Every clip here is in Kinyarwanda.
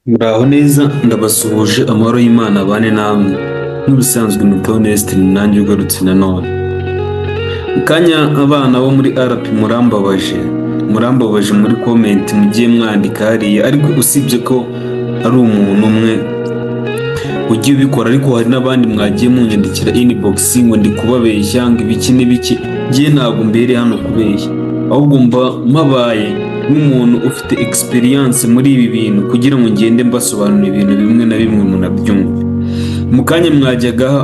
Muraho neza ndabasuhuje amahoro y'Imana abane namwe nk'ibisanzwe ni Theoneste ni nanjye ugarutse nanone mu kanya abana bo muri RP murambabaje muri comment mugiye mwandika hariya ariko usibye ko ari umuntu umwe ugiye ubikora ariko hari n'abandi mwagiye munyandikira inbox ngo ndi kubabeshya ngo ibiki n'ibiki ngiye ntabwo mbere hano kubeshya ahubwo mba mpabaye nk'umuntu ufite experience muri ibi bintu kugira ngo ngende mbasobanurira ibintu bimwe na bimwe munabyumve mu kanya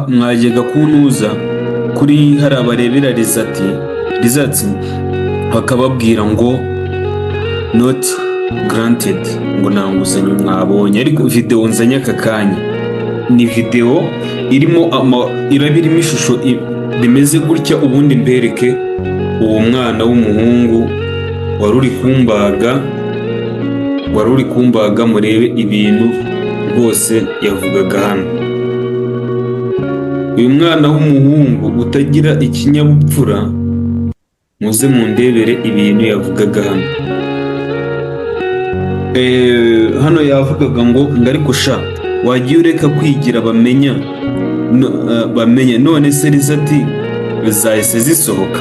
mwajyaga kuntuza kuri hari abarebera results bakababwira ngo not granted ngo nta nguzanyo mwabonye ariko video nzanye aka kanya ni video irabirimo ishusho rimeze gutya ubundi mbereke uwo mwana w'umuhungu wari uri kumbaga murebe ibintu rwose yavugaga hano. Uyu mwana w'umuhungu utagira ikinyabupfura muze mundebere ibintu yavugaga hano. Hano yavugaga ngo ariko sha wagiye ureka kwigira bamenya none se rizati zahise zisohoka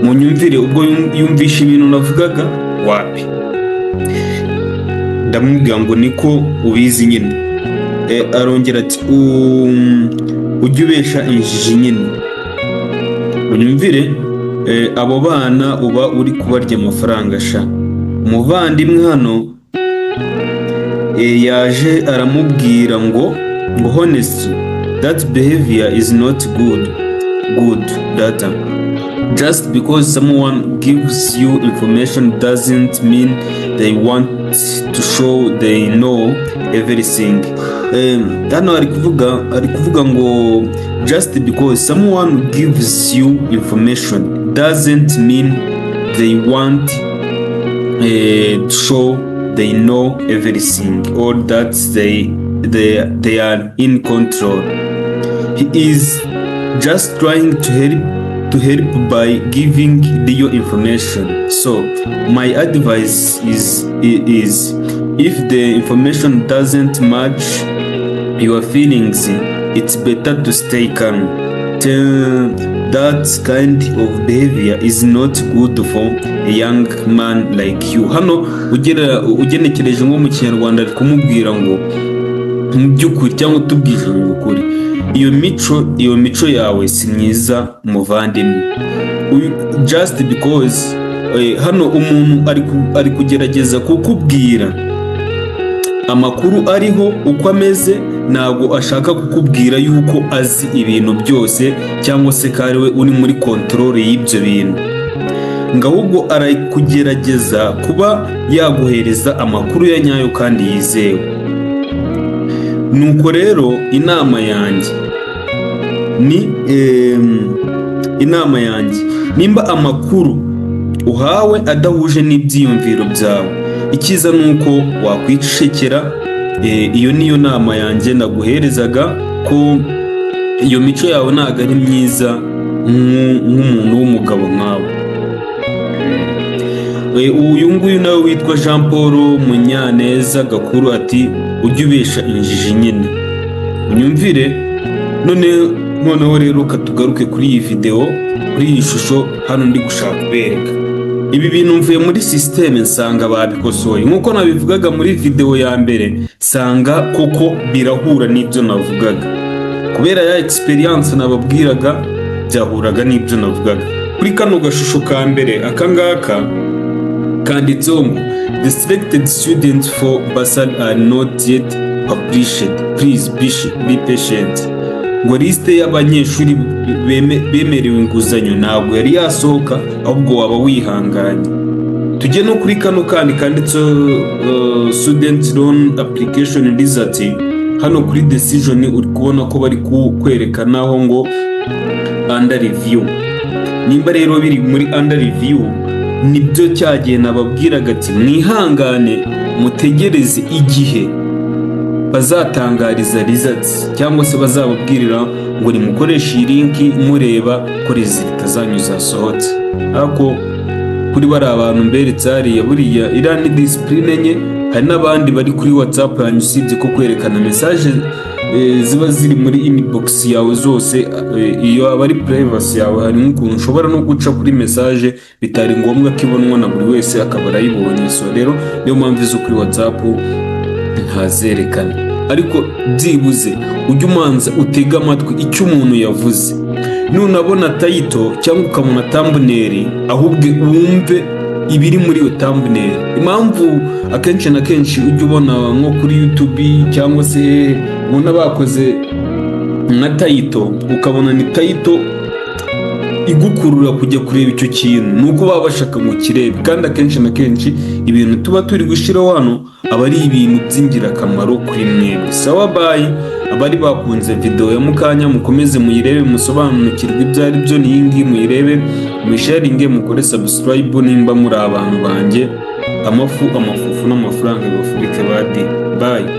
munyumvire ubwo yumvisha ibintu navugaga wapi ndamubwira ngo niko ubizi nyine arongera ati ujye ubesha injiji nyine munyumvire abo bana uba uri kubarya amafaranga sha umuvandimwe hano yaje aramubwira ngo honestly that behavior is not good data. Just because someone gives you information doesn't mean they want to show they know everything. Hano ari kuvuga ngo just because someone gives you information doesn't mean they want to show they know everything or that they are in control. He is just trying to help by giving your information. So my advice is if the information doesn't match your feelings, it's better to stay calm. That kind of behavior is not good for a young man like you. Hano ugenekereje nko mu Kinyarwanda ari kumubwira ngo mu by'ukuri cyangwa tubwije ukuri iyo mico yawe si myiza muvandimwe. Just because hano umuntu ari kugerageza kukubwira amakuru ariho uko ameze, ntabwo ashaka kukubwira yuko azi ibintu byose cyangwa se ko ariwe uri muri control y'ibyo bintu, ngo ahubwo ari kugerageza kuba yaguhereza amakuru ya nyayo kandi yizewe. Nuko rero inama yanjye nimba amakuru uhawe adahuje n'ibyiyumviro byawe, icyiza nuko wakwicecekera. Iyo niyo nama yanjye naguherezaga, ko iyo mico yawe ntabwo ari myiza nk'umuntu w'umugabo nkawe. Uyu nguyu nawe witwa Jean Paul Munyaneza Gakuru ati ujye ubesha injiji nyine. Unyumvire noneho rero katugaruke kuri iyi video, kuri iyi shusho hano ndi gushaka kubereka. Ibi bintu mvuye muri systeme nsanga babikosoye nkuko nabivugaga muri video ya mbere, sanga koko birahura n'ibyo navugaga kubera ya experience nababwiraga byahuraga n'ibyo navugaga. Kuri kano gashusho ka mbere akangaka kanditseho ngo the selected students for bursary are not yet published, please be patient. Ngo liste y'abanyeshuri bemerewe inguzanyo ntabwo yari yasohoka, ahubwo waba wihanganye. Tujye no kuri kano kandi kanditseho student loan application result. Hano kuri decision uri kubona ko bari kwerekanaho ngo under review. Nimba rero biri muri under review, nibyo cyagiye nababwiraga ati mwihangane mutegereze igihe bazatangariza results cyangwa se bazababwirira ngo nimukoreshe iyi link mureba ko results zanyu zasohotse. Ariko kuri bari abantu mberetse hariya buriya iriya ni discipline enye hari n'abandi bari kuri WhatsApp yanyu, usibye ko kwerekana message ziba ziri muri inbox yawe zose, iyo aba ari privacy yawe. Hari nk'ukuntu ushobora no guca kuri message bitari ngombwa ko ibonwa na buri wese akaba arayibonye. So rero niyo mpamvu izo kuri WhatsApp ntazerekana, ariko byibuze ujye umanza utega amatwi icyo umuntu yavuze. Nunabona title cyangwa ukabona thumbnail, ahubwo wumve ibiri muri iyo thumbnail. Impamvu akenshi na kenshi ujya ubona nko kuri YouTube cyangwa se ubona bakoze na title, ukabona ni title igukurura kujya kureba icyo kintu, nuko baba bashaka ngo kirebe. Kandi akenshi na kenshi ibintu tuba turi gushyiraho hano aba ari ibintu by'ingirakamaro kuri mwebwe. Sawa, bye. Abari bakunze video ya mukanya, mukomeze muyirebe, musobanukirwe ibyo ari byo. Niyi ngiyi muyirebe, muyisharinge, mukore subscribe nimba muri abantu banjye. Amafufu n'amafaranga bafurike badi. Bye.